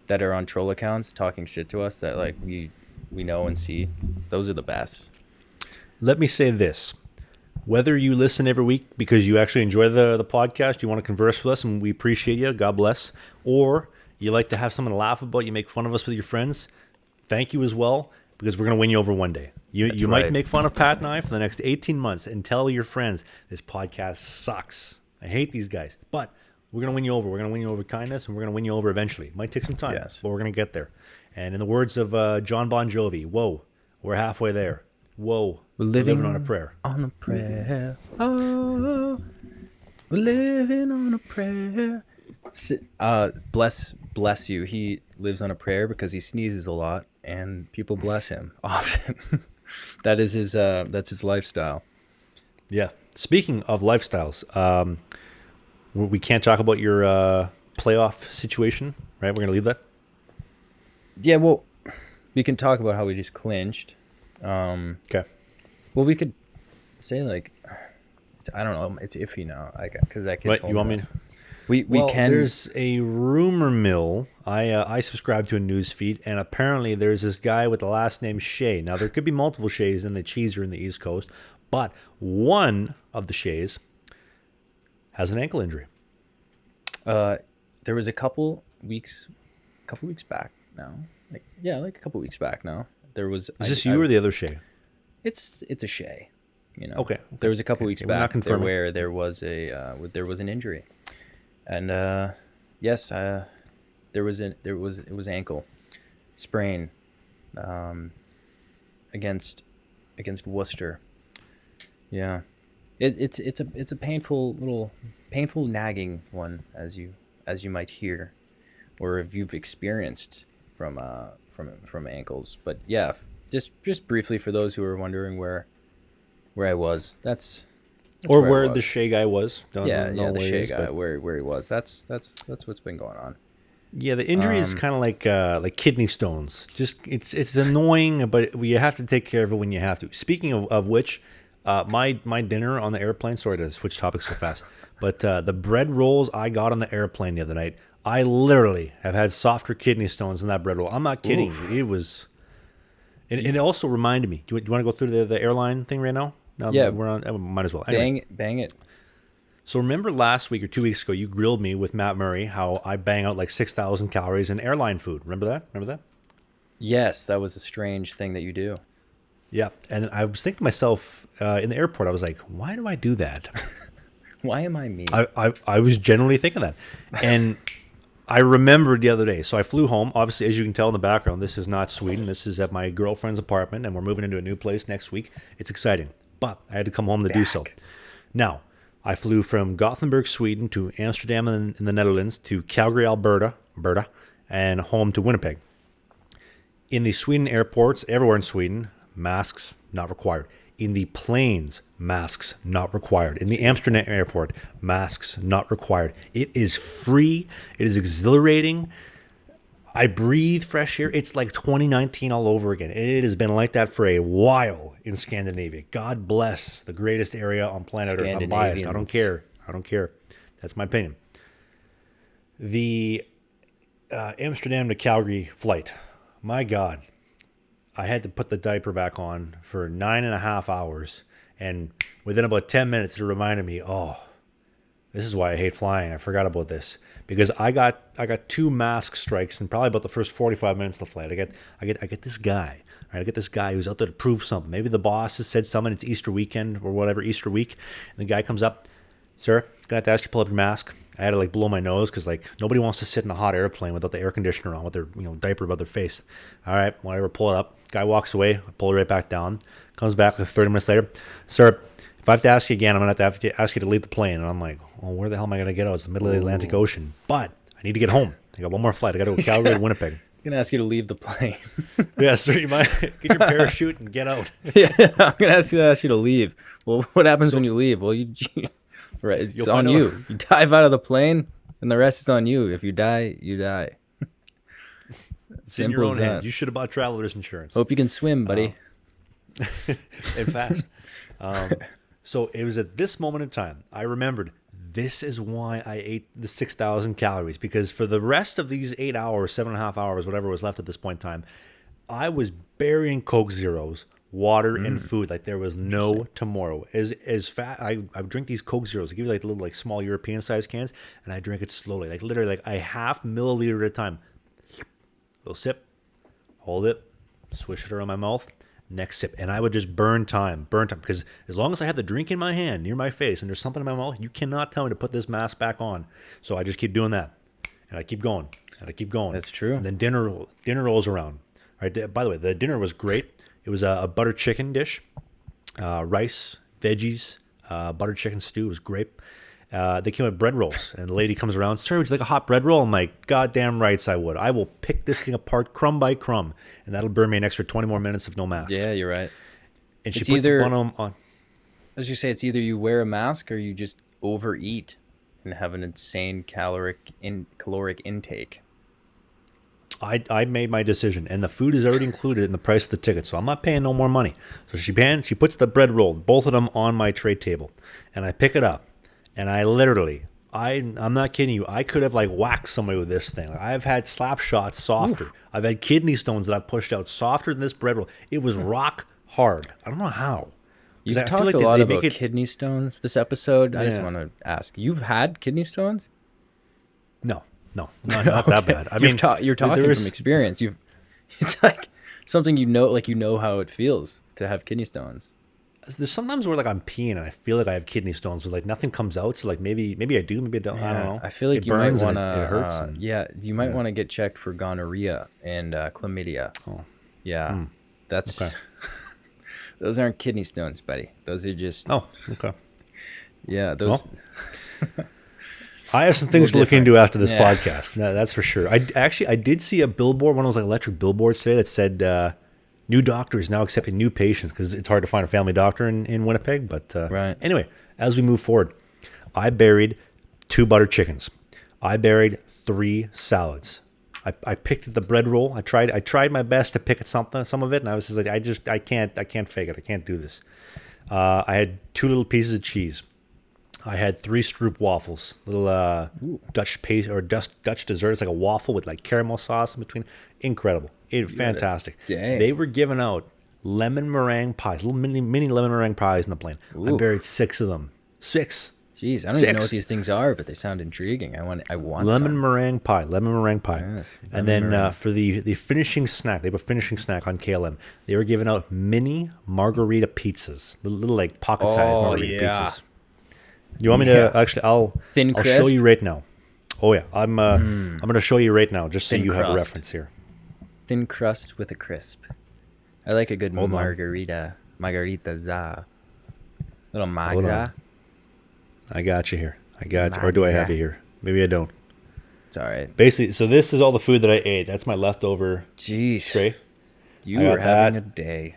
A: that are on troll accounts talking shit to us that we know and see. Those are the best.
B: Let me say this. Whether you listen every week because you actually enjoy the podcast, you want to converse with us, and we appreciate you, God bless, or you like to have something to laugh about, you make fun of us with your friends, thank you as well, because we're going to win you over one day. You might make fun of Pat and I for the next 18 months and tell your friends, this podcast sucks. I hate these guys. But we're going to win you over. We're going to win you over kindness, and we're going to win you over eventually. It might take some time, but we're going to get there. And in the words of John Bon Jovi, whoa, we're halfway there. Whoa, we're living on a prayer.
A: On a prayer. Oh, we're living on a prayer. Bless you. He lives on a prayer because he sneezes a lot, and people bless him often. That's his lifestyle.
B: Yeah. Speaking of lifestyles, we can't talk about your playoff situation, right? We're gonna leave that.
A: Yeah. Well, we can talk about how we just clinched.
B: Okay.
A: Well, we could say I don't know. It's iffy now. Because I can.
B: What you want me to?
A: We can.
B: There's a rumor mill. I subscribe to a news feed, and apparently there's this guy with the last name Shea. Now there could be multiple Sheas in the cheeser in the East Coast, but one of the Sheas has an ankle injury.
A: There was a couple weeks back now. A couple weeks back now. There was.
B: Is this you or the other Shea?
A: It's a Shea.
B: Okay.
A: There was a couple weeks back where there was an injury, and yes, it was ankle sprain, against Worcester. Yeah, it's a painful nagging one, as you might hear, or if you've experienced from ankles. But yeah, just briefly for those who are wondering where I was. That's
B: or
A: I
B: where
A: was.
B: the Shea guy was. Don't
A: Yeah,
B: know
A: the
B: where he
A: Shea
B: is,
A: guy,
B: but-
A: where he was. That's what's been going on.
B: Yeah, the injury is kind of like kidney stones. Just it's annoying, but you have to take care of it when you have to. Speaking of which, my dinner on the airplane. Sorry to switch topics so fast, but the bread rolls I got on the airplane the other night, I literally have had softer kidney stones than that bread roll. I'm not kidding.
A: Oof.
B: It was. And it also reminded me. Do you want to go through the airline thing right now? Now
A: Yeah.
B: that we're on. Might as well. Anyway.
A: Bang it.
B: So remember last week or 2 weeks ago, you grilled me with Matt Murray how I bang out like 6,000 calories in airline food. Remember that?
A: Yes, that was a strange thing that you do.
B: Yeah. And I was thinking to myself in the airport, I was like, why do I do that?
A: Why am I me?
B: I was generally thinking that. And I remembered the other day. So I flew home. Obviously, as you can tell in the background, this is not Sweden. This is at my girlfriend's apartment, and we're moving into a new place next week. It's exciting. But I had to come home to do so. Now, I flew from Gothenburg, Sweden, to Amsterdam in the Netherlands, to Calgary, Alberta, and home to Winnipeg. In the Sweden airports, everywhere in Sweden, masks not required. In the planes, masks not required. In the Amsterdam airport, masks not required. It is free. It is exhilarating. I breathe fresh air. It's like 2019 all over again. It has been like that for a while in Scandinavia. God bless the greatest area on planet Earth. I'm biased. I don't care. That's my opinion. The Amsterdam to Calgary flight. My God. I had to put the diaper back on for 9.5 hours. And within about 10 minutes, it reminded me, this is why I hate flying. I forgot about this. Because I got 2 mask strikes in probably about the first 45 minutes of the flight. I get this guy. Right? I get this guy who's out there to prove something. Maybe the boss has said something. It's Easter weekend or whatever, Easter week. And the guy comes up, sir, gonna have to ask you to pull up your mask. I had to blow my nose because nobody wants to sit in a hot airplane without the air conditioner on with their diaper above their face. All right, whatever, pull it up. Guy walks away, I pull it right back down. Comes back 30 minutes later, sir, if I have to ask you again, I'm gonna have to ask you to leave the plane. And I'm like, well, where the hell am I gonna get out? It's the middle of the Atlantic Ocean, but I need to get home. I got one more flight. I got to go to Calgary to Winnipeg.
A: I'm gonna ask you to leave the plane.
B: Yeah, sir, you might get your parachute and get out.
A: Yeah, I'm gonna ask you to leave. Well, what happens when you leave? Well, right, it's on you. You dive out of the plane, and the rest is on you. If you die, you die.
B: It's in your own hands. You should have bought traveler's insurance.
A: Hope you can swim, buddy.
B: And fast. So it was at this moment in time I remembered this is why I ate the 6,000 calories, because for the rest of these 8 hours, 7.5 hours, whatever was left at this point in time, I was burying Coke Zeros, water, and food like there was no tomorrow. As fat, I drink these Coke Zeros. I give you little small European sized cans, and I drink it slowly, literally a half milliliter at a time. Little sip, hold it, swish it around my mouth. Next sip, and I would just burn time, because as long as I have the drink in my hand near my face and there's something in my mouth, you cannot tell me to put this mask back on. So I just keep doing that, and I keep going.
A: That's true.
B: And then dinner rolls around. Right. By the way, the dinner was great. It was a butter chicken dish, rice, veggies, butter chicken stew. It was great. They came with bread rolls, and the lady comes around, sir, would you like a hot bread roll? I'm like, goddamn rights I would. I will pick this thing apart crumb by crumb, and that'll burn me an extra 20 more minutes of no mask.
A: Yeah, you're right.
B: And she puts the bun on.
A: As you say, it's either you wear a mask or you just overeat and have an insane caloric intake.
B: I made my decision, and the food is already included in the price of the ticket, so I'm not paying no more money. So she puts the bread roll, both of them on my tray table, and I pick it up. And I literally, I'm not kidding you, I could have whacked somebody with this thing. I've had slap shots softer. Ooh. I've had kidney stones that I pushed out softer than this bread roll. It was rock hard. I don't know how.
A: You've talked a lot about kidney stones this episode. I just want to ask, you've had kidney stones?
B: No, not that bad. I mean,
A: you're talking from experience. It's like something you know how it feels to have kidney stones.
B: There's sometimes where I'm peeing and I feel like I have kidney stones, but nothing comes out. So maybe I do, maybe I don't. I don't know.
A: I feel like you might want to.
B: It hurts.
A: You might want to get checked for gonorrhea and chlamydia. Oh, yeah, that's. Okay. Those aren't kidney stones, buddy. Those are just.
B: Oh, okay.
A: Yeah, those.
B: Well, I have some things to look into after this podcast. No, that's for sure. I did see a billboard, one of those electric billboards today that said, new doctors now accepting new patients because it's hard to find a family doctor in Winnipeg. But
A: Right.
B: anyway, as we move forward, I buried 2 butter chickens. I buried 3 salads. I picked at the bread roll. I tried my best to pick at some of it, and I was just like, I can't fake it. I can't do this. I had 2 little pieces of cheese. I had 3 stroop waffles, little Dutch paste or Dutch dessert. It's like a waffle with like caramel sauce in between. Incredible, fantastic.
A: Dang.
B: They were giving out lemon meringue pies, little mini lemon meringue pies in the plane. I
A: Ooh.
B: buried 6 of them. 6.
A: Jeez, I don't even know
B: 6.
A: what these things are, but they sound intriguing. I want
B: Lemon
A: some.
B: meringue pie.
A: Yes,
B: And
A: lemon
B: then
A: meringue.
B: for the finishing snack, they have a finishing snack on KLM. They were giving out mini margarita pizzas, little like pocket-sized
A: Oh,
B: margarita
A: yeah.
B: pizzas. You want me to actually? I'll
A: Thin
B: I'll show
A: crisp?
B: you right now. Oh yeah, I'm going to show you right now, just so
A: Thin
B: you have a
A: crust.
B: reference here.
A: Thin crust with a crisp. I like a good
B: Hold on.
A: margarita za. Little
B: Hold
A: magza.
B: on. I got you here. Or do I have you here? Maybe I don't.
A: It's all right.
B: Basically, so this is all the food that I ate. That's my leftover
A: Jeez,
B: tray.
A: you
B: I got
A: were having
B: that.
A: a day.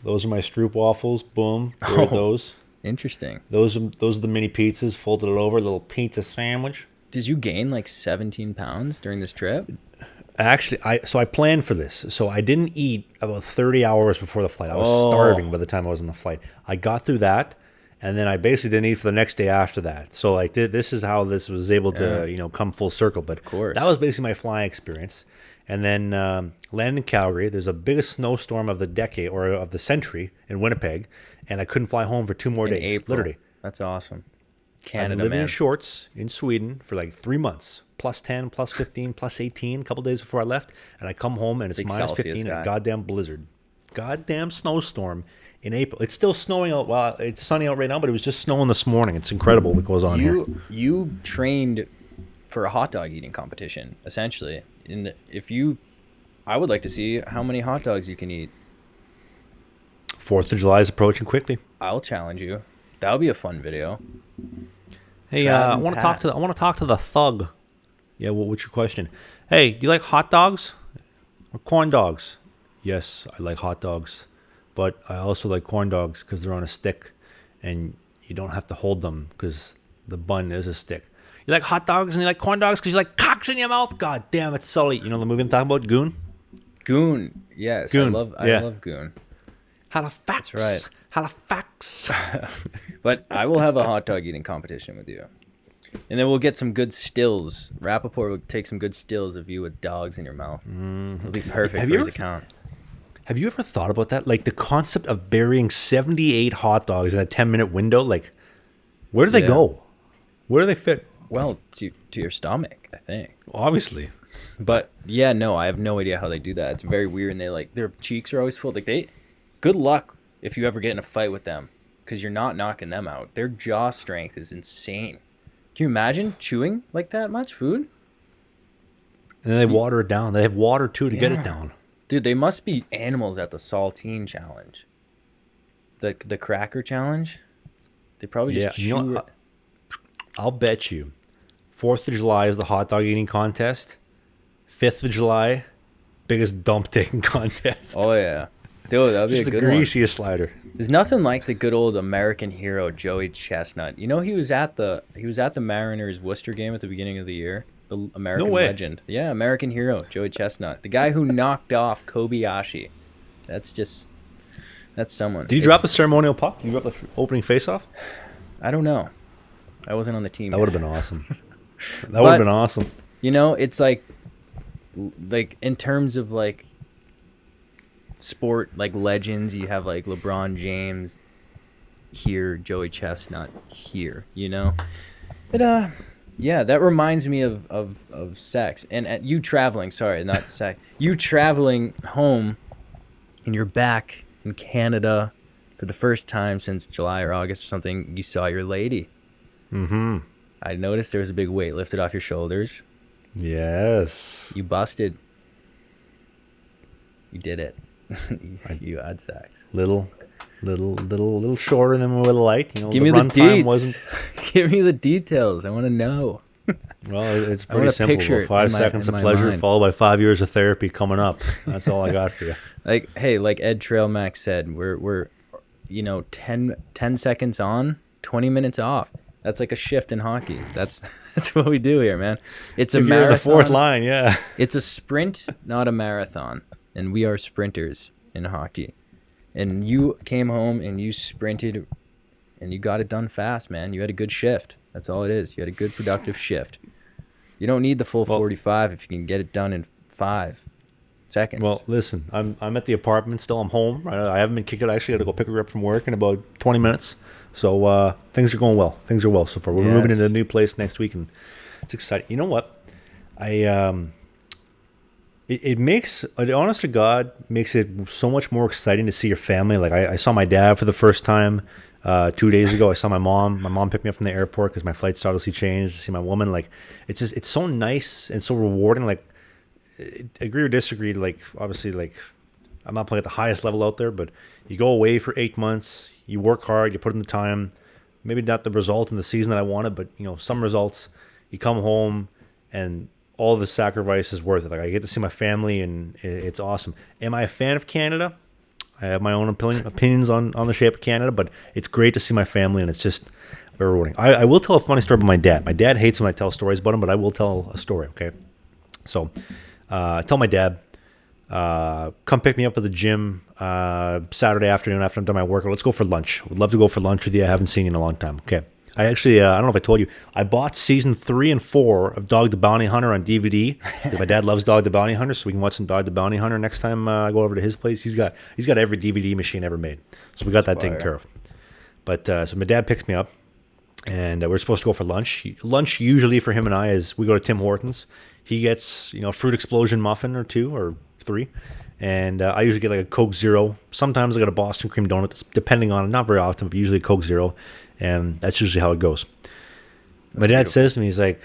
B: Those are my stroop waffles. Boom. There are
A: Oh.
B: those.
A: Interesting.
B: Those are the mini pizzas. Folded it over, little pizza sandwich.
A: Did you gain like 17 pounds during this trip?
B: Actually, I planned for this. So I didn't eat about 30 hours before the flight. I was
A: Oh.
B: starving by the time I was on the flight. I got through that, and then I basically didn't eat for the next day after that. So like this is how this was able to come full circle. But of
A: course.
B: that was basically my flying experience. And then landed in Calgary. There's a biggest snowstorm of the decade or of the century in Winnipeg, and I couldn't fly home for 2 more
A: In
B: days.
A: April.
B: Literally.
A: That's awesome.
B: I've
A: Canada,
B: been living
A: man.
B: in shorts in Sweden for like 3 months. Plus 10, plus 15, plus 18, a couple days before I left. And I come home and it's
A: Big
B: minus
A: Celsius
B: 15 and
A: guy.
B: a goddamn blizzard. Goddamn snowstorm in April. It's still snowing out. Well, it's sunny out right now, but it was just snowing this morning. It's incredible what goes on here.
A: You trained for a hot dog eating competition, essentially. I would like to see how many hot dogs you can eat.
B: 4th of July is approaching quickly.
A: I'll challenge you. That would be a fun video.
B: Hey,
A: Trav
B: I
A: and
B: want to
A: Pat.
B: talk to the thug. Yeah, what's your question? Hey, do you like hot dogs or corn dogs? Yes, I like hot dogs, but I also like corn dogs because they're on a stick, and you don't have to hold them because the bun is a stick. You like hot dogs and you like corn dogs because you like cocks in your mouth. God damn it, Sully! You know the movie I'm talking about, Goon.
A: Goon. Yes,
B: Goon,
A: I
B: yeah.
A: love Goon.
B: Halifax.
A: That's right.
B: Halifax.
A: But I will have a hot dog eating competition with you. And then we'll get some good stills. Rappaport will take some good stills of you with dogs in your mouth. It'll be perfect
B: Have
A: for
B: you
A: his
B: ever-
A: account.
B: Have you ever thought about that? Like the concept of burying 78 hot dogs in a 10-minute window. Like, where do they
A: Yeah.
B: go? Where do they fit?
A: Well, to your stomach, I think.
B: Obviously.
A: But yeah, no, I have no idea how they do that. It's very weird, and their cheeks are always full. Good luck if you ever get in a fight with them, because you're not knocking them out. Their jaw strength is insane. Can you imagine chewing like that much food?
B: And then they water it down. They have water too to get
A: Yeah.
B: it down.
A: Dude, they must be animals at the saltine challenge. The cracker challenge. They probably just
B: you know
A: chew
B: what? I'll bet you 4th of July is the hot dog eating contest. 5th of July, biggest dump taking contest.
A: Oh yeah, dude, that'd be
B: Just
A: a
B: the
A: good one.
B: greasiest slider.
A: There's nothing like the good old American hero Joey Chestnut. You know he was at the Mariners Worcester game at the beginning of the year. The American
B: way.
A: legend. Yeah, American hero Joey Chestnut, the guy who knocked off Kobayashi. That's someone.
B: Did you drop the ceremonial puck? Did you drop the opening face-off?
A: I don't know. I wasn't on the team.
B: That
A: yet.
B: would have been awesome. That would have been awesome.
A: You know, it's like in terms of like sport, like legends, you have like LeBron James here, Joey Chestnut here, you know? But yeah, that reminds me of sex and you traveling, sorry, not sex. You traveling home and you're back in Canada for the first time since July or August or something. You saw your lady.
B: Mm-hmm.
A: I noticed there was a big weight lifted off your shoulders.
B: Yes.
A: You busted. You did it. You had sex.
B: Little shorter than we would have liked. You know,
A: Give
B: the
A: me the
B: run time
A: deets.
B: wasn't.
A: Give me the details. I want to know.
B: Well, it's
A: I want
B: pretty
A: to
B: simple.
A: picture
B: About 5
A: it in
B: seconds
A: in
B: of
A: my
B: pleasure
A: mind.
B: followed by 5 years of therapy coming up. That's all I got for you.
A: Like, hey, like Ed Trail Max said, we're 10 seconds on, 20 minutes off. That's like a shift in hockey. That's what we do here, man. It's a
B: If you're in
A: marathon.
B: the fourth line, yeah.
A: It's a sprint, not a marathon. And we are sprinters in hockey. And you came home and you sprinted and you got it done fast, man. You had a good shift. That's all it is. You had a good productive shift. You don't need the full 45 if you can get it done in 5 seconds.
B: Well, listen, I'm at the apartment still. I'm home. Right? I haven't been kicked out. I actually got to go pick her up from work in about 20 minutes. So things are going well. Things are well so far. We're moving into a new place next week, and it's exciting. You know what? It makes, honest to God, makes it so much more exciting to see your family. Like I saw my dad for the first time 2 days ago. I saw my mom. My mom picked me up from the airport because my flight's obviously changed. To see my woman, like it's so nice and so rewarding. Like, agree or disagree, like obviously, like I'm not playing at the highest level out there, but you go away for 8 months, you work hard, you put in the time, maybe not the result in the season that I wanted, but some results. You come home and all the sacrifice is worth it. Like I get to see my family and it's awesome. Am I a fan of Canada? I have my own opinions on the shape of Canada, but it's great to see my family and it's just very rewarding. I will tell a funny story about my dad. My dad hates when I tell stories about him, but I will tell a story, okay? So I tell my dad, come pick me up at the gym Saturday afternoon after I'm done my workout. Let's go for lunch. Would love to go for lunch with you. I haven't seen you in a long time. Okay. I actually, I don't know if I told you, I bought season 3 and 4 of Dog the Bounty Hunter on DVD. My dad loves Dog the Bounty Hunter, so we can watch some Dog the Bounty Hunter next time I go over to his place. He's got every DVD machine ever made, so we got that taken care of. But so my dad picks me up, and we're supposed to go for lunch. Lunch usually for him and I is we go to Tim Hortons. He gets a fruit explosion muffin or 2 or 3, and I usually get like a Coke Zero. Sometimes I get a Boston cream donut, depending on it. Not very often, but usually Coke Zero. And that's usually how it goes. My dad says to me, he's like,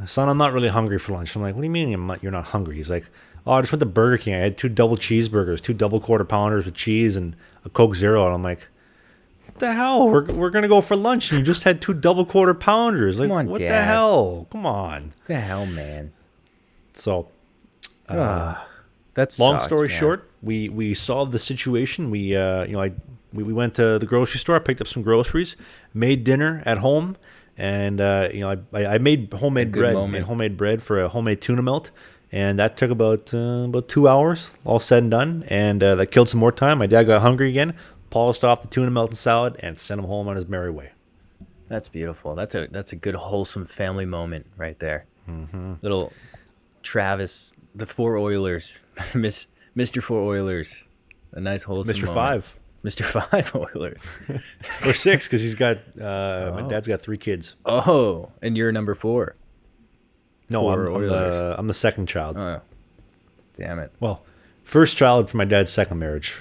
B: son, I'm not really hungry for lunch. I'm like, what do you mean you're not hungry? He's like, oh, I just went to Burger King. I had 2 double cheeseburgers, 2 double quarter pounders with cheese, and a Coke Zero. And I'm like, what the hell? We're going to go for lunch, and you just had 2 double quarter pounders. Like,
A: Come on,
B: what
A: Dad.
B: the hell? Come on.
A: What the hell, man?
B: So,
A: That's
B: long story short, we solved the situation. We we went to the grocery store, picked up some groceries, made dinner at home, and I made homemade bread and homemade bread for a homemade tuna melt, and that took about 2 hours, all said and done, and that killed some more time. My dad got hungry again, polished off the tuna melt and salad, and sent him home on his merry way.
A: That's beautiful. That's a good wholesome family moment right there. Mm-hmm. Little Travis, the 4 Oilers, Mr. 4 Oilers, a nice wholesome
B: Mr.
A: moment.
B: 5.
A: Mr. 5 Oilers.
B: Or 6, because he's got my dad's got 3 kids.
A: Oh, and you're number 4.
B: No,
A: 4
B: I'm the second child.
A: Oh, damn it.
B: Well, first child from my dad's second marriage.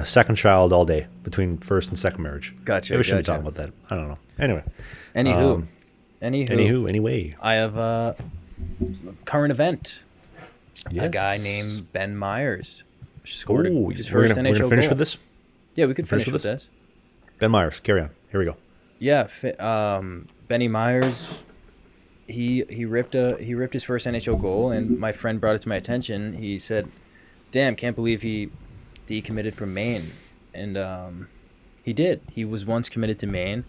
B: Second child all day between first and second marriage.
A: Gotcha.
B: Maybe we shouldn't talk about that. I don't know. Anyway.
A: Anyway, I have a current event.
B: Yes.
A: A guy named Ben Myers scored his
B: we're
A: first
B: gonna
A: NHL
B: finish
A: goal.
B: with this?
A: Yeah, we could finish with this.
B: Ben Myers, carry on. Here we go.
A: Yeah, Benny Myers, he ripped his first NHL goal, and my friend brought it to my attention. He said, "Damn, can't believe he decommitted from Maine," and he did. He was once committed to Maine,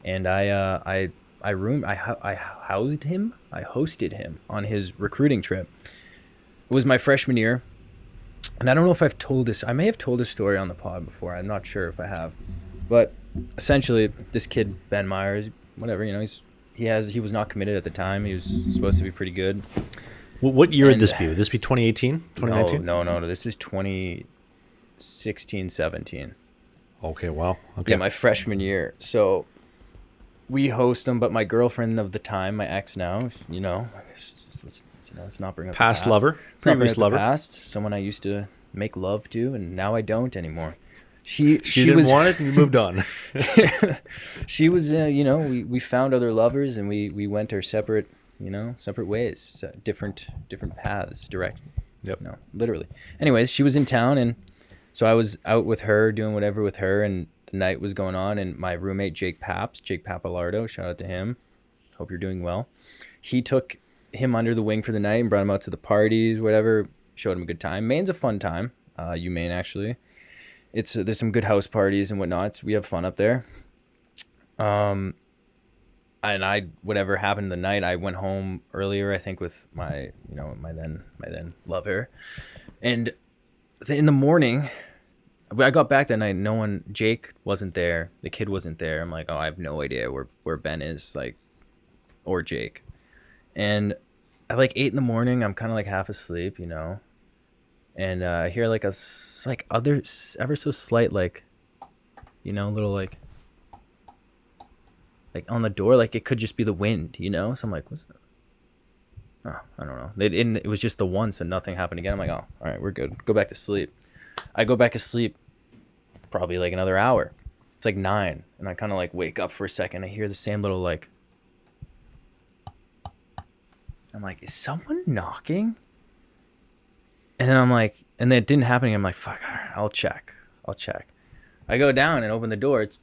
A: and I hosted him on his recruiting trip. It was my freshman year, and I don't know if I've told this. I may have told this story on the pod before. I'm not sure if I have, but essentially, this kid Ben Myers, whatever, he was not committed at the time. He was supposed to be pretty good.
B: What year would this be? Would this be 2018, 2019?
A: No. This is 2016, 17.
B: Okay, wow. Okay.
A: Yeah, my freshman year. So we host them, but my girlfriend of the time, my ex now, let's not bring up
B: past
A: the past.
B: lover,
A: Let's not bring
B: previous
A: up the
B: lover,
A: past. Someone I used to make love to, and now I don't anymore. She
B: didn't want it, and you moved on.
A: She was, we found other lovers, and we went our separate ways, different paths, direct.
B: Yep.
A: No, literally. Anyways, she was in town, and so I was out with her, doing whatever with her, and the night was going on, and my roommate Jake Papalardo, shout out to him, Hope you're doing well. He took him under the wing for the night and brought him out to the parties, whatever. Showed him a good time. Maine's a fun time. Maine actually. There's some good house parties and whatnot. So we have fun up there. And whatever happened the night, I went home earlier, I think, with my then lover. And in the morning, I got back that night. Jake wasn't there. The kid wasn't there. I'm like, oh, I have no idea where Ben is, like, or Jake. And at like 8 a.m, I'm kind of like half asleep, and I hear like ever so slight, like, little like on the door, like it could just be the wind, So I'm like, what's that? Oh, I don't know. It was just the one, so nothing happened again. I'm like, oh, all right, we're good. Go back to sleep. I go back to sleep probably like another hour. It's like 9, and I kind of like wake up for a second. I hear the same little like. I'm like, is someone knocking? And then I'm like, and then it didn't happen again. I'm like, fuck, all right, I'll check. I go down and open the door. It's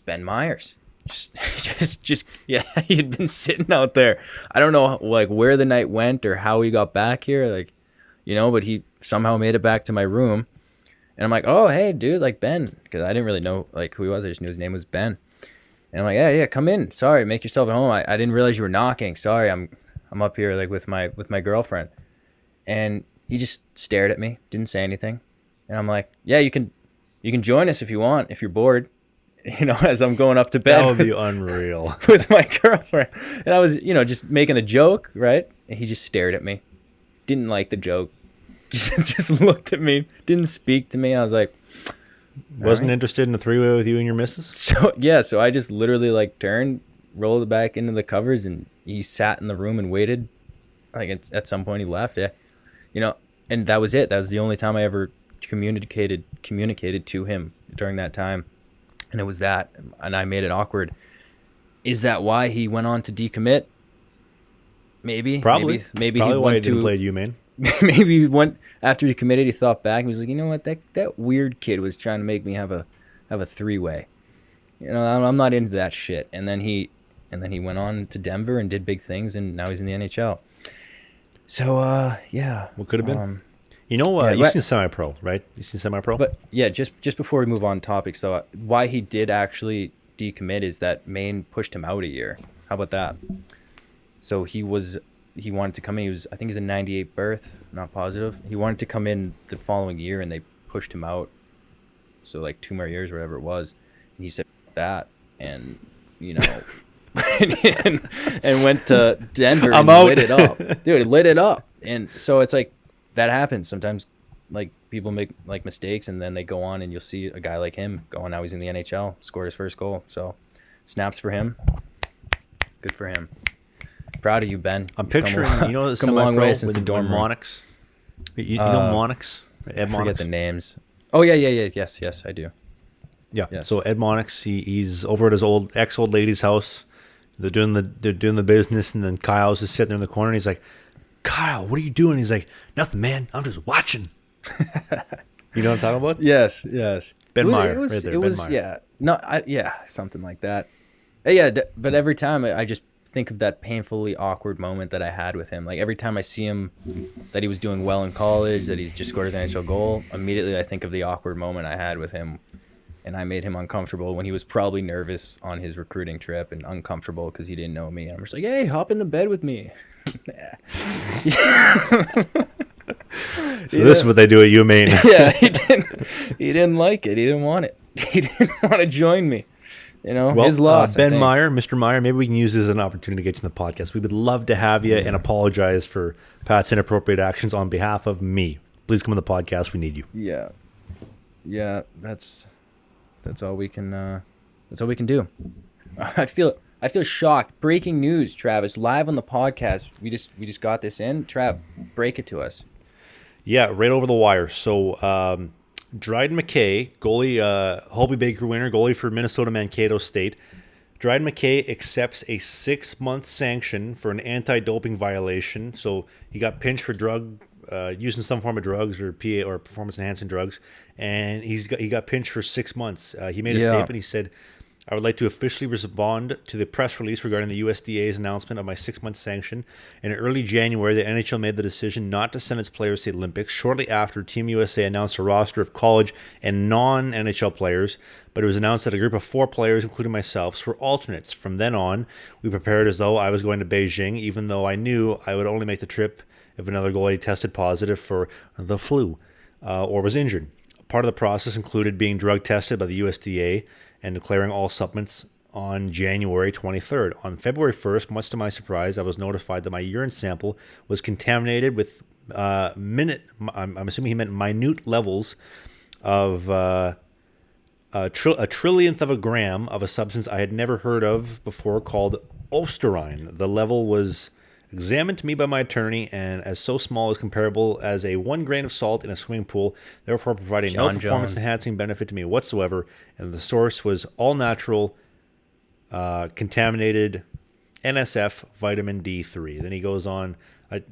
A: Ben Myers. Just yeah, he'd been sitting out there. I don't know like where the night went or how he got back here, like, but he somehow made it back to my room. And I'm like, oh, hey, dude, like Ben, because I didn't really know like who he was. I just knew his name was Ben. And I'm like, yeah, come in. Sorry, make yourself at home. I didn't realize you were knocking. Sorry, I'm up here like with my girlfriend. And he just stared at me, didn't say anything. And I'm like, yeah, you can join us if you want, if you're bored, as I'm going up to bed.
B: That would be unreal.
A: With my girlfriend. And I was, just making a joke, right? And he just stared at me. Didn't like the joke. Just looked at me, didn't speak to me. I was like,
B: wasn't interested in a three-way with you and your missus?
A: So I just literally like turned, rolled it back into the covers, and he sat in the room and waited. Like at some point he left, yeah. And that was it. That was the only time I ever communicated to him during that time. And it was that, and I made it awkward. Is that why he went on to decommit? Maybe.
B: Probably.
A: Maybe
B: Probably
A: he
B: why he
A: went
B: didn't
A: to
B: play you, man.
A: Maybe he went after he committed. He thought back. He was like, you know what? That weird kid was trying to make me have a three-way. I'm not into that shit. And then he went on to Denver and did big things, and now he's in the NHL. So yeah.
B: What could have been?
A: Yeah,
B: you've seen semi-pro, right? You've seen semi-pro?
A: But yeah, just before we move on topics, though, why he did actually decommit is that Maine pushed him out a year. How about that? So he wanted to come in. I think he's a 98 birth, not positive. He wanted to come in the following year, and they pushed him out. So like 2 more years, whatever it was. And he said that, and and went to Denver and lit it up. Dude, he lit it up. And so it's like, that happens sometimes. Like, people make like mistakes, and then they go on, and you'll see a guy like him go on. Now he's in the NHL, scored his first goal. So snaps for him. Good for him. Proud of you, Ben.
B: I'm picturing,
A: come a long way since the dorm room.
B: Monix. You know Monix? Ed
A: I
B: Monix?
A: forget the names. Oh yeah. Yes, I do.
B: Yeah.
A: Yes.
B: So Ed Monix, he's over at his old lady's house. They're doing the business, and then Kyle's just sitting there in the corner, and he's like, Kyle, what are you doing? He's like, nothing, man. I'm just watching. You know what I'm talking about?
A: Yes.
B: Ben Myer, right there. Ben Myer.
A: Something like that. Yeah, but every time I just think of that painfully awkward moment that I had with him. Like, every time I see him, that he was doing well in college, that he's just scored his NHL goal, immediately I think of the awkward moment I had with him, and I made him uncomfortable when he was probably nervous on his recruiting trip and uncomfortable because he didn't know me. I'm just like, hey, hop in the bed with me.
B: So this is what they do at UMaine.
A: Yeah, he didn't like it. He didn't want it. He didn't want to join me. His loss.
B: Ben Myer, Mr. Myer, maybe we can use this as an opportunity to get you in the podcast. We would love to have you and apologize for Pat's inappropriate actions on behalf of me. Please come on the podcast. We need you.
A: Yeah. That's all we can. That's all we can do. I feel shocked. Breaking news, Travis, live on the podcast. We just got this in. Trav, break it to us.
B: Yeah, right over the wire. So, Dryden Mackay, goalie, Hobie Baker winner, goalie for Minnesota Mankato State. Dryden Mackay accepts a 6-month sanction for an anti-doping violation. So he got pinched for using some form of drugs or PA or performance enhancing drugs, and he got pinched for 6 months. He made a statement. He said, I would like to officially respond to the press release regarding the USDA's announcement of my 6-month sanction. In early January, the NHL made the decision not to send its players to the Olympics shortly after Team USA announced a roster of college and non-NHL players, but it was announced that a group of 4 players, including myself, were alternates. From then on, we prepared as though I was going to Beijing, even though I knew I would only make the trip if another goalie tested positive for the flu or was injured. Part of the process included being drug tested by the USDA and declaring all supplements on January 23rd. On February 1st, much to my surprise, I was notified that my urine sample was contaminated with I'm assuming he meant minute levels of a trillionth of a gram of a substance I had never heard of before called osterine. The level was examined to me by my attorney and as so small as comparable as a 1 grain of salt in a swimming pool, therefore providing no performance-enhancing benefit to me whatsoever. And the source was all natural, contaminated NSF vitamin D3. Then he goes on.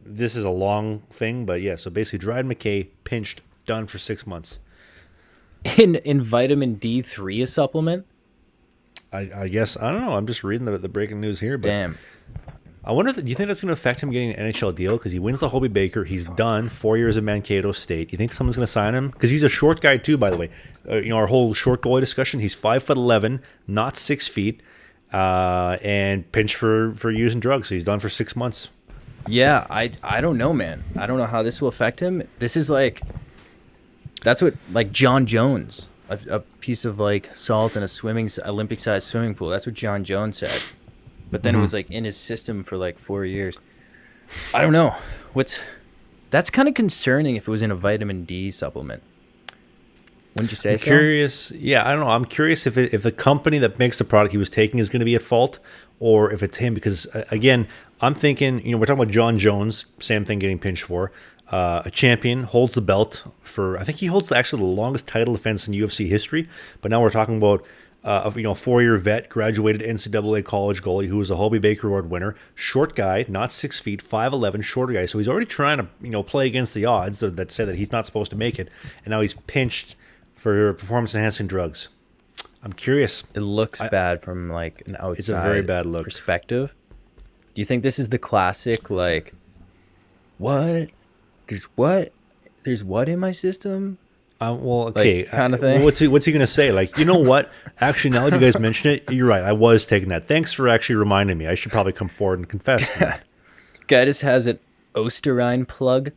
B: This is a long thing, but yeah. So basically, Dryden Mackay pinched, done for 6 months.
A: In vitamin D3, a supplement.
B: I guess I don't know. I'm just reading the breaking news here. But
A: Damn.
B: I wonder, do you think that's going to affect him getting an NHL deal? Because he wins the Hobie Baker. He's done 4 years of Mankato State. You think someone's going to sign him? Because he's a short guy too, by the way. Our whole short goalie discussion, he's 5'11", not 6 feet, and pinched for using drugs. So he's done for 6 months.
A: Yeah, I don't know, man. I don't know how this will affect him. This is that's what, John Jones, a piece of salt in a Olympic-sized swimming pool. That's what John Jones said. But then it was in his system for 4 years. I don't know. That's kind of concerning if it was in a vitamin D supplement. Wouldn't you say
B: I'm
A: so?
B: Curious. Yeah, I don't know. I'm curious if the company that makes the product he was taking is going to be at fault or if it's him. Because, again, I'm thinking, we're talking about John Jones, same thing getting pinched for. A champion, holds the belt for, I think he holds actually the longest title defense in UFC history. But now we're talking about a 4-year vet, graduated NCAA college goalie who was a Hobie Baker Award winner, short guy, not 6 feet, 5'11", short guy. So he's already trying to play against the odds that say that he's not supposed to make it, and now he's pinched for performance-enhancing drugs. I'm curious.
A: It looks bad from an outside
B: It's a very bad look.
A: perspective. Do you think this is the classic what? There's what in my system?
B: Well, okay,
A: kind of thing.
B: What's he going to say? You know what? Actually, now that you guys mention it, you're right. I was taking that. Thanks for actually reminding me. I should probably come forward and confess to that.
A: Guy just has an osterine plug.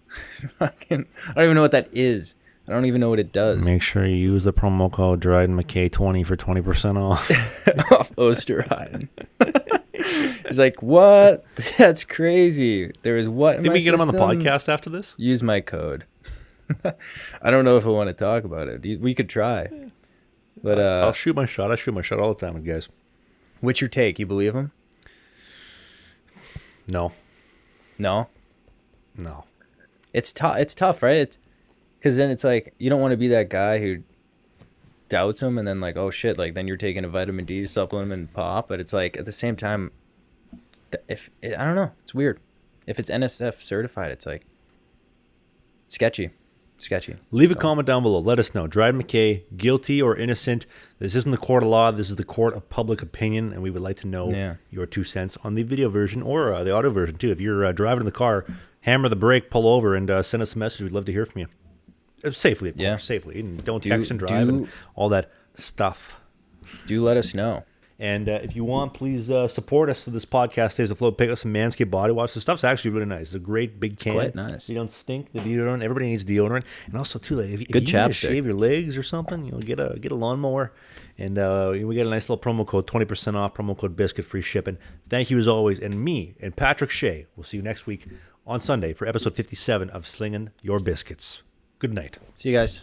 A: I don't even know what that is. I don't even know what it does.
B: Make sure you use the promo code Dryden Mackay 20 for 20% off.
A: Off osterine. He's like, what? That's crazy. There is what in
B: Did
A: my
B: we get him on the
A: system?
B: podcast after this?
A: Use my code. I don't know if I want to talk about it. We could try. But
B: I'll shoot my shot. I shoot my shot all the time, guys.
A: What's your take? You believe him?
B: No.
A: No?
B: No.
A: It's tough. It's tough, right? It's because then it's you don't want to be that guy who doubts him and then oh shit, then you're taking a vitamin D supplement and pop. But it's at the same time, if I don't know, it's weird. If it's NSF certified, it's sketchy.
B: Leave a comment down below. Let us know. Dryden Mackay, guilty or innocent? This isn't the court of law. This is the court of public opinion, and we would like to know your 2 cents on the video version or the audio version too. If you're driving in the car, hammer the brake, pull over, and send us a message. We'd love to hear from you. Safely, of course, safely. And don't text and drive and all that stuff.
A: Do let us know.
B: And if you want, please support us so this podcast stays afloat. Pick up some Manscaped body wash. The stuff's actually really nice. It's a great big can.
A: Quite nice.
B: You don't stink. The deodorant. Everybody needs deodorant. And also, too, if you need
A: chapstick.
B: to shave your legs or something, get a lawnmower. And we get a nice little promo code, 20% off, promo code BISKIT, free shipping. Thank you as always. And me and Patrick Shea will see you next week on Sunday for episode 57 of Slingin Your Bizkits. Good night.
A: See you guys.